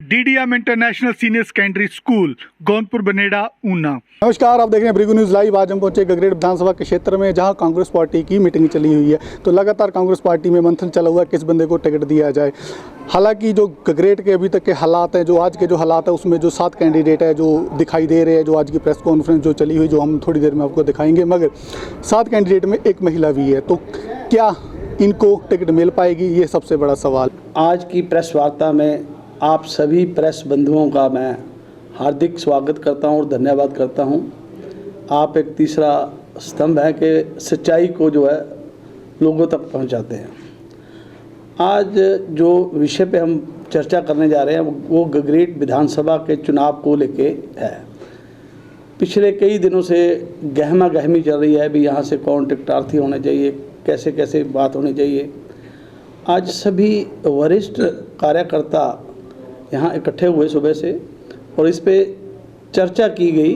DDM international senior secondary school Gaunpur Baneda Una. नमस्कार, आप देख रहे हैं ब्रिगू न्यूज़ लाइव। आज हम पहुंचे गगरेट विधानसभा के क्षेत्र में, जहां कांग्रेस पार्टी की मीटिंग चली हुई है। तो लगातार कांग्रेस पार्टी में मंथन चला हुआ है किस बंदे को टिकट दिया जाए। हालांकि जो गगरेट के अभी तक के हालात हैं, जो आज के जो हालात है, उसमें जो 7 कैंडिडेट है जो दिखाई दे रहे हैं, जो आज की प्रेस कॉन्फ्रेंस जो चली हुई, जो हम थोड़ी देर में आपको दिखाएंगे, मगर 7 कैंडिडेट में एक महिला भी है। तो क्या इनको टिकट मिल पाएगी, ये सबसे बड़ा सवाल। आज की प्रेस वार्ता में आप सभी प्रेस बंधुओं का मैं हार्दिक स्वागत करता हूं और धन्यवाद करता हूं। आप एक तीसरा स्तंभ है कि सच्चाई को जो है लोगों तक पहुंचाते हैं। आज जो विषय पे हम चर्चा करने जा रहे हैं वो गगरेट विधानसभा के चुनाव को लेके है। पिछले कई दिनों से गहमा गहमी चल रही है भी यहाँ से कौन टिकटार्थी होने चाहिए, कैसे कैसे बात होनी चाहिए। आज सभी वरिष्ठ कार्यकर्ता यहाँ इकट्ठे हुए सुबह से और इस पे चर्चा की गई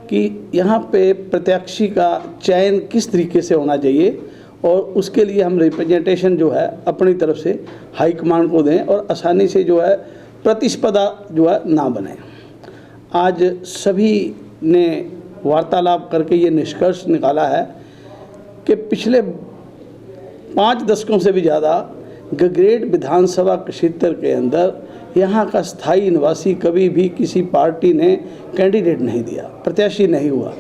कि यहाँ पे प्रत्याशी का चयन किस तरीके से होना चाहिए और उसके लिए हम रिप्रेजेंटेशन जो है अपनी तरफ से हाईकमान को दें और आसानी से जो है प्रतिस्पर्धा जो है ना बने। आज सभी ने वार्तालाप करके ये निष्कर्ष निकाला है कि पिछले 5 दशकों से भी ज़्यादा गगरेट विधानसभा क्षेत्र के अंदर यहाँ का स्थायी निवासी कभी भी किसी पार्टी ने कैंडिडेट नहीं दिया, प्रत्याशी नहीं हुआ।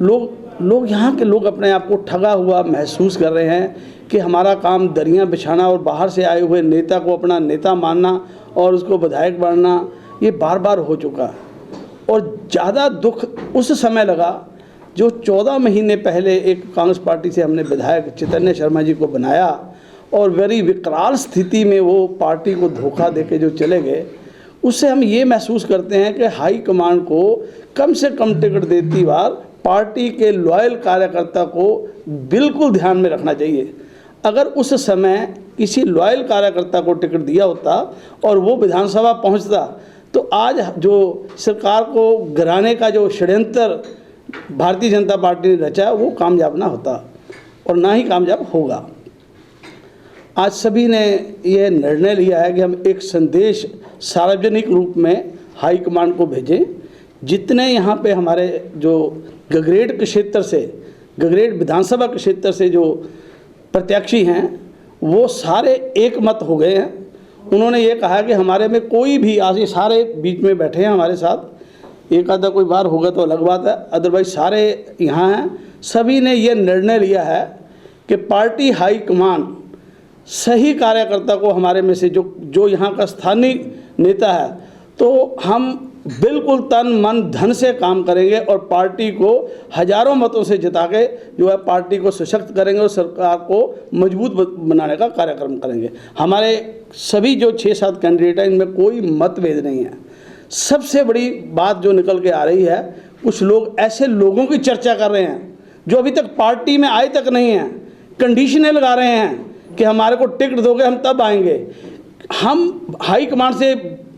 लोग यहाँ के लोग अपने आप को ठगा हुआ महसूस कर रहे हैं कि हमारा काम दरियाँ बिछाना और बाहर से आए हुए नेता को अपना नेता मानना और उसको विधायक बनना, ये बार बार हो चुका है। और ज़्यादा दुख उस समय लगा जो 14 महीने पहले एक कांग्रेस पार्टी से हमने विधायक चैतन्य शर्मा जी को बनाया और बड़ी विकराल स्थिति में वो पार्टी को धोखा देके जो चले गए। उससे हम ये महसूस करते हैं कि हाई कमांड को कम से कम टिकट देती बार पार्टी के लॉयल कार्यकर्ता को बिल्कुल ध्यान में रखना चाहिए। अगर उस समय किसी लॉयल कार्यकर्ता को टिकट दिया होता और वो विधानसभा पहुंचता तो आज जो सरकार को गिराने का जो षड्यंत्र भारतीय जनता पार्टी ने रचा वो कामयाब ना होता और ना ही कामयाब होगा। आज सभी ने यह निर्णय लिया है कि हम एक संदेश सार्वजनिक रूप में हाई कमांड को भेजें। जितने यहाँ पे हमारे जो गगरेट के क्षेत्र से, गगरेट विधानसभा के क्षेत्र से जो प्रत्याशी हैं वो सारे एक मत हो गए हैं। उन्होंने ये कहा कि हमारे में कोई भी, आज ये सारे बीच में बैठे हैं हमारे साथ, एक आधा कोई बार होगा तो अलग बात है, अदरवाइज सारे यहाँ हैं। सभी ने ये निर्णय लिया है कि पार्टी हाई कमान सही कार्यकर्ता को हमारे में से जो यहाँ का स्थानीय नेता है तो हम बिल्कुल तन मन धन से काम करेंगे और पार्टी को हजारों मतों से जिता के जो है पार्टी को सशक्त करेंगे और सरकार को मजबूत बनाने का कार्यक्रम करेंगे। हमारे सभी जो 6-7 कैंडिडेट हैं इनमें कोई मतभेद नहीं है। सबसे बड़ी बात जो निकल के आ रही है, कुछ लोग ऐसे लोगों की चर्चा कर रहे हैं जो अभी तक पार्टी में आए तक नहीं हैं, कंडीशनें लगा रहे हैं कि हमारे को टिकट दोगे हम तब आएंगे। हम हाई कमांड से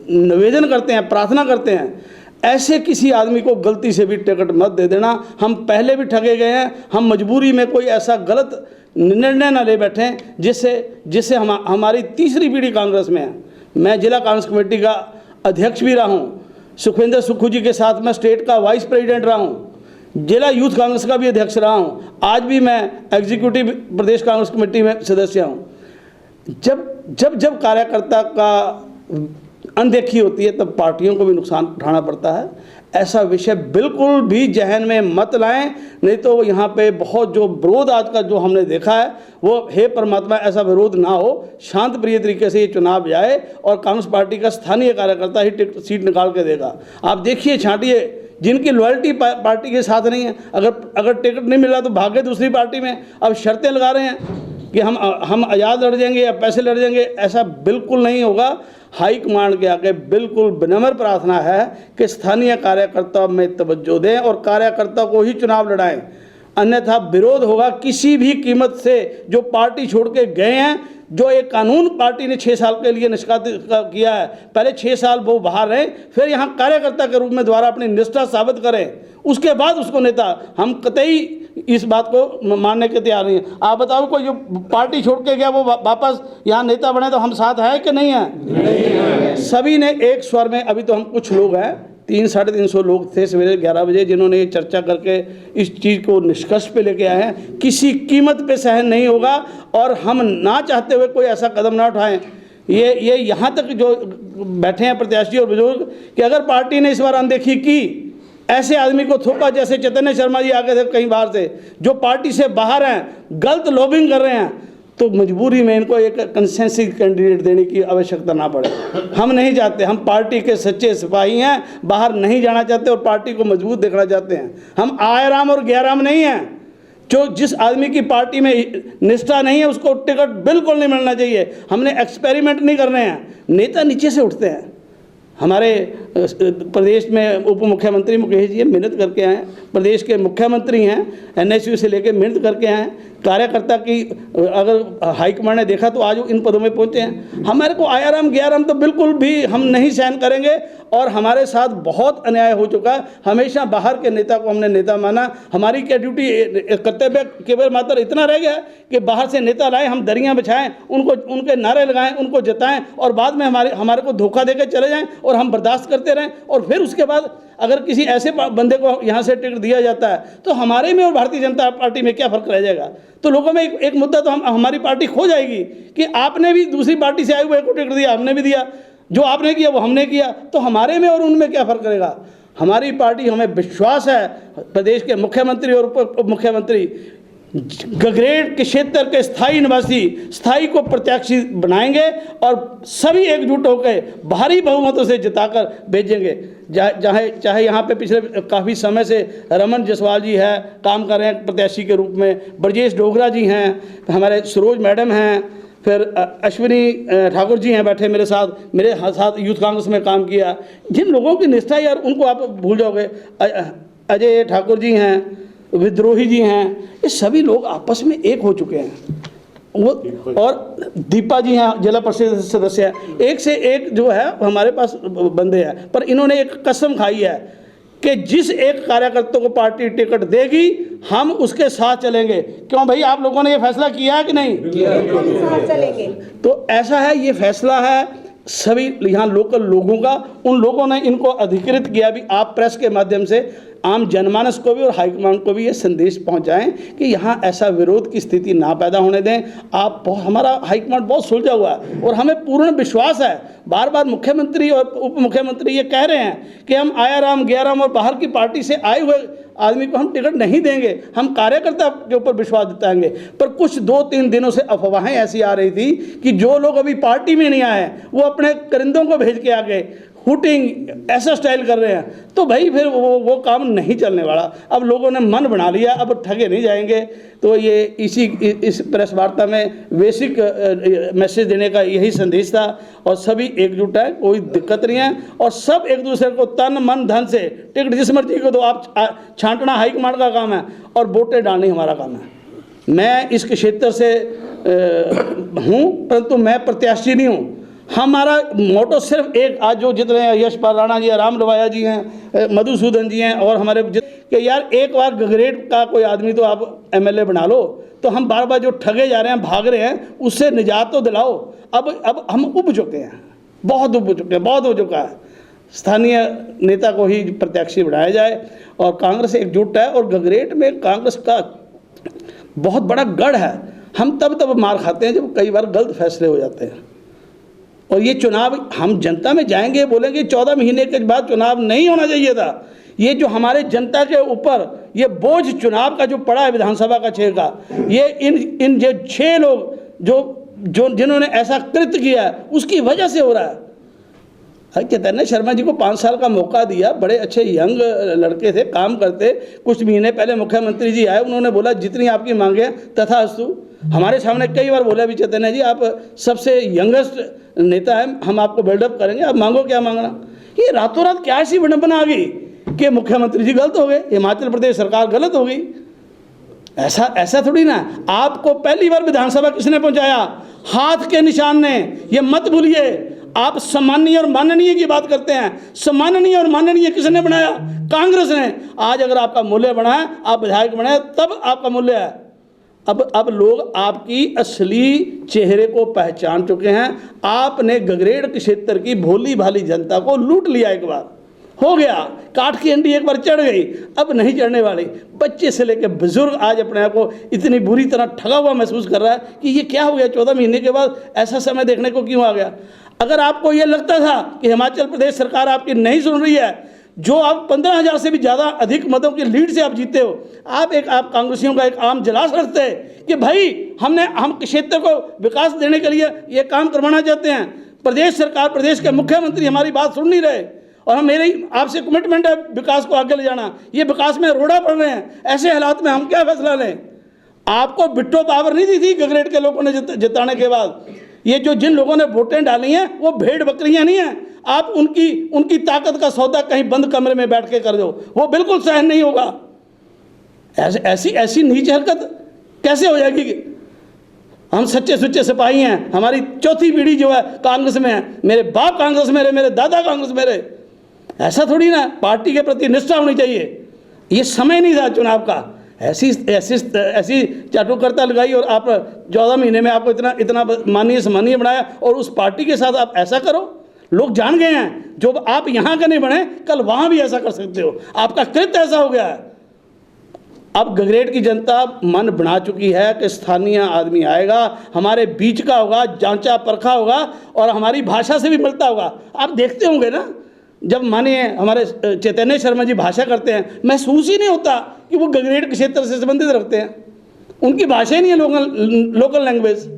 निवेदन करते हैं, प्रार्थना करते हैं, ऐसे किसी आदमी को गलती से भी टिकट मत दे देना। हम पहले भी ठगे गए हैं, हम मजबूरी में कोई ऐसा गलत निर्णय ना ले बैठें जिससे हमारी तीसरी पीढ़ी कांग्रेस में है। मैं जिला कांग्रेस कमेटी का अध्यक्ष भी रहा हूँ, सुखविंदर सुक्खू जी के साथ मैं स्टेट का वाइस प्रेसिडेंट रहा हूँ, जिला यूथ कांग्रेस का भी अध्यक्ष रहा हूँ, आज भी मैं एग्जीक्यूटिव प्रदेश कांग्रेस कमेटी में सदस्य हूँ। जब कार्यकर्ता का अनदेखी होती है तब पार्टियों को भी नुकसान उठाना पड़ता है। ऐसा विषय बिल्कुल भी जहन में मत लाएं, नहीं तो यहाँ पे बहुत जो विरोध आज का जो हमने देखा है वो, हे परमात्मा ऐसा विरोध ना हो, शांत प्रिय तरीके से ये चुनाव जाए और कांग्रेस पार्टी का स्थानीय कार्यकर्ता ही सीट निकाल के देगा। आप देखिए, छांटिए, जिनकी लॉयल्टी पार्टी के साथ नहीं है, अगर टिकट नहीं मिला तो भागे दूसरी पार्टी में। अब शर्तें लगा रहे हैं कि हम आज़ाद लड़ जाएंगे या पैसे लड़ जाएंगे, ऐसा बिल्कुल नहीं होगा। हाई कमांड के आगे बिल्कुल विनम्र प्रार्थना है कि स्थानीय कार्यकर्ता में तवज्जो दें और कार्यकर्ता को ही चुनाव लड़ाएं, अन्यथा विरोध होगा किसी भी कीमत से। जो पार्टी छोड़ के गए हैं, जो एक कानून पार्टी ने 6 साल के लिए निष्कासित किया है, पहले 6 साल वो बाहर रहें, फिर यहाँ कार्यकर्ता के रूप में दोबारा अपनी निष्ठा साबित करें, उसके बाद उसको नेता। हम कतई इस बात को मानने के तैयार नहीं है। आप बताओ, कोई जो पार्टी छोड़ के गया वो वापस यहाँ नेता बने तो हम साथ हैं कि नहीं है? नहीं है। सभी ने एक स्वर में, अभी तो हम कुछ लोग हैं, 300-350 लोग थे सवेरे 11 बजे, जिन्होंने ये चर्चा करके इस चीज़ को निष्कर्ष पे लेके आए हैं। किसी कीमत पे सहन नहीं होगा और हम ना चाहते हुए कोई ऐसा कदम ना उठाएं। ये यहाँ तक जो बैठे हैं प्रत्याशी और बुजुर्ग, कि अगर पार्टी ने इस बार अनदेखी की, ऐसे आदमी को थोपा जैसे चैतन्य शर्मा जी आगे थे कई बार से, जो पार्टी से बाहर हैं, गलत लॉबिंग कर रहे हैं, तो मजबूरी में इनको एक कंसेंसस कैंडिडेट देने की आवश्यकता ना पड़े। हम नहीं चाहते, हम पार्टी के सच्चे सिपाही हैं, बाहर नहीं जाना चाहते और पार्टी को मजबूत देखना चाहते हैं। हम आयराम और गैराम नहीं हैं। जो जिस आदमी की पार्टी में निष्ठा नहीं है उसको टिकट बिल्कुल नहीं मिलना चाहिए। हमने एक्सपेरिमेंट नहीं करने हैं। नेता नीचे से उठते हैं। हमारे प्रदेश में उप मुख्यमंत्री मुकेश जी मेहनत करके आए हैं, प्रदेश के मुख्यमंत्री हैं, एनएसयू से लेकर मेहनत करके आए हैं। कार्यकर्ता की अगर हाईकमांड ने देखा तो आज वो इन पदों में पहुंचे हैं। हमारे को आयाराम गयाराम तो बिल्कुल भी हम नहीं सहन करेंगे और हमारे साथ बहुत अन्याय हो चुका है। हमेशा बाहर के नेता को हमने नेता माना। हमारी क्या ड्यूटी, कर्तव्य केवल मात्र इतना रह गया कि बाहर से नेता लाएं, हम दरियां बिछाएं, उनके नारे लगाएं, उनको जताएं और बाद में हमारे को धोखा देकर चले जाएं और हम बर्दाश्त करते रहें। और फिर उसके बाद अगर किसी ऐसे बंदे को यहाँ से टिकट दिया जाता है तो हमारे में और भारतीय जनता पार्टी में क्या फ़र्क रह जाएगा? तो लोगों में एक मुद्दा तो हमारी पार्टी खो जाएगी कि आपने भी दूसरी पार्टी से आए हुए को टिकट दिया, हमने भी दिया, जो आपने किया वो हमने किया, तो हमारे में और उनमें क्या फ़र्क रहेगा? हमारी पार्टी, हमें विश्वास है प्रदेश के मुख्यमंत्री और उप मुख्यमंत्री गगरेट के क्षेत्र के स्थायी निवासी स्थायी को प्रत्याशी बनाएंगे और सभी एकजुट होकर भारी बहुमतों से जिताकर भेजेंगे। चाहे यहाँ पे पिछले काफ़ी समय से रमन जसवाल जी है, काम कर रहे हैं प्रत्याशी के रूप में, ब्रजेश डोगरा जी हैं, हमारे सरोज मैडम हैं, फिर अश्विनी ठाकुर जी हैं बैठे मेरे साथ यूथ कांग्रेस में काम किया। जिन लोगों की निष्ठा यार उनको आप भूल जाओगे। अजय ठाकुर जी हैं, विद्रोही जी हैं, ये सभी लोग आपस में एक हो चुके हैं। वो और दीपा जी हैं, जिला परिषद सदस्य हैं, एक से एक जो है हमारे पास बंदे हैं। पर इन्होंने एक कसम खाई है कि जिस एक कार्यकर्ता को पार्टी टिकट देगी हम उसके साथ चलेंगे। क्यों भाई, आप लोगों ने ये फैसला किया है कि नहीं? चलेंगे। तो ऐसा है, ये फैसला है सभी यहाँ लोकल लोगों का। उन लोगों ने इनको अधिकृत किया भी। आप प्रेस के माध्यम से आम जनमानस को भी और हाईकमांड को भी ये संदेश पहुंचाएं कि यहाँ ऐसा विरोध की स्थिति ना पैदा होने दें। हमारा हाईकमांड बहुत सुलझा हुआ है और हमें पूर्ण विश्वास है। बार बार मुख्यमंत्री और उप मुख्यमंत्री ये कह रहे हैं कि हम आयाराम गयाराम और बाहर की पार्टी से आए हुए आदमी को हम टिकट नहीं देंगे, हम कार्यकर्ता के ऊपर विश्वास जताएंगे। पर कुछ 2-3 दिनों से अफवाहें ऐसी आ रही थी कि जो लोग अभी पार्टी में नहीं आए वो अपने करिंदों को भेज के आ गए, हुटिंग ऐसा स्टाइल कर रहे हैं। तो भाई फिर वो काम नहीं चलने वाला। अब लोगों ने मन बना लिया, अब ठगे नहीं जाएंगे। तो ये इस प्रेस वार्ता में बेसिक मैसेज देने का यही संदेश था और सभी एकजुट है, कोई दिक्कत नहीं है और सब एक दूसरे को तन मन धन से टिकट जिस मर्जी को दो। आप छांटना हाईकमांड का काम है और वोटें डालनी हमारा काम है। मैं इस क्षेत्र से हूँ परंतु मैं प्रत्याशी नहीं हूँ। हमारा मोटो सिर्फ एक, आज जो जितने यशपाल राणा जी हैं, राम रवाया जी हैं, मधुसूदन जी हैं और हमारे कि यार एक बार गगरेट का कोई आदमी तो आप एमएलए बना लो। तो हम बार बार जो ठगे जा रहे हैं, भाग रहे हैं, उससे निजात तो दिलाओ। अब हम उब चुके हैं, बहुत उब चुके हैं, बहुत हो चुका है। स्थानीय नेता को ही प्रत्याशी बनाया जाए और कांग्रेस एकजुट है और गगरेट में कांग्रेस का बहुत बड़ा गढ़ है। हम तब मार खाते हैं जब कई बार गलत फैसले हो जाते हैं। और ये चुनाव हम जनता में जाएंगे, बोलेंगे 14 महीने के बाद चुनाव नहीं होना चाहिए था। ये जो हमारे जनता के ऊपर ये बोझ चुनाव का जो पड़ा है विधानसभा का 6 का, ये इन 6 लोग जिन्होंने ऐसा कृत्य किया है उसकी वजह से हो रहा है। चैतन्य शर्मा जी को 5 साल का मौका दिया, बड़े अच्छे यंग लड़के थे, काम करते। कुछ महीने पहले मुख्यमंत्री जी आए, उन्होंने बोला जितनी आपकी मांगे तथास्तु। हमारे सामने कई बार बोला भी चैतन्य जी आप सबसे यंगेस्ट नेता हैं, हम आपको बिल्डअप करेंगे, आप मांगो क्या मांगना। ये रातों रात क्या ऐसी विडंबना आ गई कि मुख्यमंत्री जी गलत हो गए, हिमाचल प्रदेश सरकार गलत हो गई। ऐसा थोड़ी ना। आपको पहली बार विधानसभा किसने पहुंचाया? हाथ के निशान ने। ये मत भूलिए, आप सम्माननीय और माननीय की बात करते हैं। सम्माननीय और माननीय किसने बनाया? कांग्रेस ने। आज अगर आपका मूल्य बढ़ा है, आप विधायक बने, तब आपका मूल्य है। अब लोग आपकी असली चेहरे को पहचान चुके हैं। आपने गगरेट क्षेत्र की भोली भाली जनता को लूट लिया। एक बार हो गया, काठ की अंडी एक बार चढ़ गई, अब नहीं चढ़ने वाली। बच्चे से लेकर बुजुर्ग आज अपने आप को इतनी बुरी तरह ठगा हुआ महसूस कर रहा है कि ये क्या हो गया, 14 महीने के बाद ऐसा समय देखने को क्यों आ गया। अगर आपको ये लगता था कि हिमाचल प्रदेश सरकार आपकी नहीं सुन रही है, जो आप 15,000 से भी ज़्यादा अधिक मतों की लीड से आप जीते हो, आप कांग्रेसियों का एक आम जलास रखते हैं कि भाई हम क्षेत्र को विकास देने के लिए ये काम करवाना चाहते हैं। प्रदेश सरकार, प्रदेश के मुख्यमंत्री हमारी बात सुन नहीं रहे, और मेरी आपसे कमिटमेंट है विकास को आगे ले जाना। ये विकास में रोड़ा पड़ रहे हैं, ऐसे हालात में हम क्या फैसला लें? आपको बिट्टो पावर नहीं दी थी गगरेट के लोगों ने जिताने के बाद। ये जिन लोगों ने वोटें डाली हैं वो भेड़ बकरियां नहीं हैं। आप उनकी ताकत का सौदा कहीं बंद कमरे में बैठ के कर दो, वो बिल्कुल सहन नहीं होगा। ऐसी नीच हरकत कैसे हो जाएगी? हम सच्चे सुच्चे सिपाही हैं, हमारी चौथी पीढ़ी जो है कांग्रेस में है, मेरे बाप कांग्रेस में रहे, मेरे दादा कांग्रेस में रहे। ऐसा थोड़ी ना, पार्टी के प्रति निष्ठा होनी चाहिए। ये समय नहीं था चुनाव का, ऐसी चाटुकर्ता लगाई और आप 14 महीने में आपको इतना माननीय सम्मानीय बनाया, और उस पार्टी के साथ आप ऐसा करो। लोग जान गए हैं, जो आप यहाँ के नहीं बने, कल वहाँ भी ऐसा कर सकते हो। आपका कृत्य ऐसा हो गया है। अब गगरेट की जनता मन बना चुकी है कि स्थानीय आदमी आएगा, हमारे बीच का होगा, जांचा परखा होगा, और हमारी भाषा से भी मिलता होगा। आप देखते होंगे ना, जब मानिए हमारे चैतन्य शर्मा जी भाषा करते हैं, महसूस ही नहीं होता कि वो गगरेट क्षेत्र से संबंधित रखते हैं। उनकी भाषा ही नहीं है लोकल लैंग्वेज।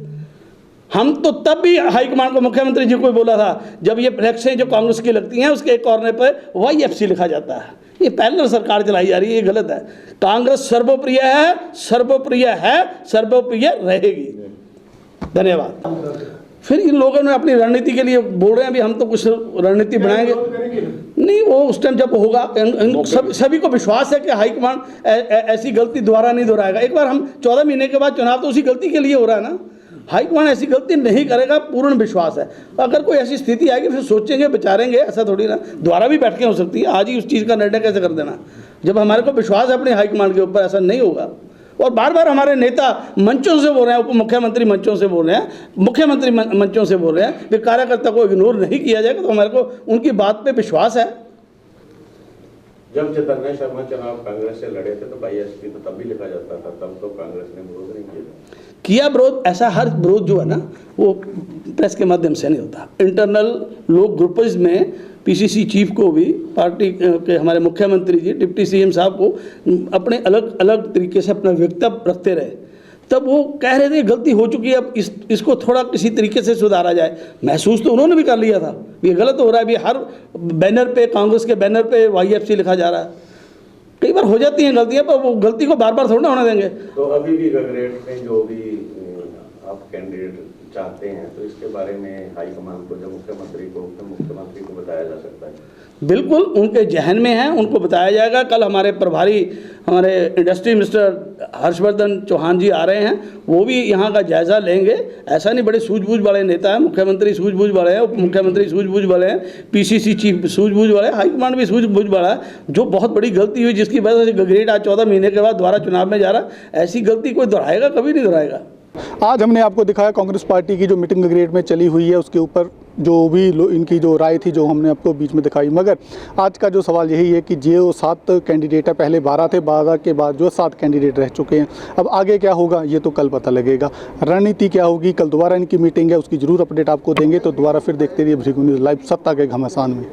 हम तो तब भी हाईकमान को, मुख्यमंत्री जी को बोला था, जब ये फ्लैक्सें जो कांग्रेस की लगती हैं उसके एक कॉर्नर पर YFC लिखा जाता है। ये पैरेलल सरकार चलाई जा रही है, ये गलत है। कांग्रेस सर्वप्रिय है, सर्वप्रिय है, सर्वप्रिय रहेगी। धन्यवाद। फिर इन लोगों ने अपनी रणनीति के लिए बोल रहे हैं, अभी हम तो कुछ रणनीति बनाएंगे नहीं, वो उस टाइम जब होगा। सभी को विश्वास है कि हाईकमान ऐसी गलती दोबारा नहीं दोहराएगा। एक बार हम 14 महीने के बाद चुनाव तो उसी गलती के लिए हो रहा है ना। हाईकमान ऐसी गलती नहीं करेगा, पूर्ण विश्वास है। अगर कोई ऐसी स्थिति आएगी फिर सोचेंगे, विचारेंगे, ऐसा थोड़ी ना दोबारा भी बैठ के हो सकती है। आज ही उस चीज़ का निर्णय कैसे कर देना, जब हमारे को विश्वास है अपने हाईकमान के ऊपर, ऐसा नहीं होगा। और बार बार हमारे नेता मंचों से बोल रहे हैं, उप मुख्यमंत्री मंचों से बोल रहे हैं, मुख्यमंत्री मंचों से बोल रहे हैं कि कार्यकर्ता को इग्नोर नहीं किया जाएगा, तो हमारे को उनकी बात पे विश्वास है। जब चैतन्य शर्मा चुनाव कांग्रेस से लड़े थे तो YSP तो तब भी लिखा जाता था, तब तो कांग्रेस ने विरोध नहीं किया। विरोध, ऐसा हर विरोध जो है ना वो प्रेस के माध्यम से नहीं होता। इंटरनल लोग ग्रुप्स में PCC चीफ को भी, पार्टी के हमारे मुख्यमंत्री जी, डिप्टी CM साहब को अपने अलग अलग तरीके से अपना वक्तव्य रखते रहे। तब वो कह रहे थे गलती हो चुकी है, अब इसको थोड़ा किसी तरीके से सुधारा जाए। महसूस तो उन्होंने भी कर लिया था ये गलत हो रहा है। अभी हर बैनर पे, कांग्रेस के बैनर पे YFC लिखा जा रहा है। कई बार हो जाती हैं गलतियां, पर वो गलती को बार बार थोड़ा होने देंगे। तो अभी भी गगरेट में जो भी आप कैंडिडेट चाहते हैं, तो इसके बारे में हाईकमान को, जो मुख्यमंत्री को बताया जा सकता है? बिल्कुल, उनके जहन में है, उनको बताया जाएगा। कल हमारे प्रभारी, हमारे इंडस्ट्री मिनिस्टर हर्षवर्धन चौहान जी आ रहे हैं, वो भी यहाँ का जायज़ा लेंगे। ऐसा नहीं, बड़े सूझबूझ वाले नेता हैं। मुख्यमंत्री सूझबूझ वाले हैं, उप मुख्यमंत्री सूझबूझ वाले हैं, PCC चीफ सूझबूझ वाले हैं, हाईकमान भी सूझबूझ वाला है। जो बहुत बड़ी गलती हुई, जिसकी वजह से गगरेट आज 14 महीने के बाद दोबारा चुनाव में जा रहा, ऐसी गलती कोई दोहराएगा? कभी नहीं दोहराएगा। आज हमने आपको दिखाया कांग्रेस पार्टी की जो मीटिंग गगरेट में चली हुई है, उसके ऊपर जो भी इनकी जो राय थी, जो हमने आपको बीच में दिखाई। मगर आज का जो सवाल यही है कि जो 7 कैंडिडेट है, पहले 12 थे, 12 के बाद जो 7 कैंडिडेट रह चुके हैं। अब आगे क्या होगा ये तो कल पता लगेगा। रणनीति क्या होगी, कल दोबारा इनकी मीटिंग है, उसकी ज़रूर अपडेट आपको देंगे। तो दोबारा फिर देखते रहिए भृगु न्यूज़ लाइव, सत्ता के घमासान में।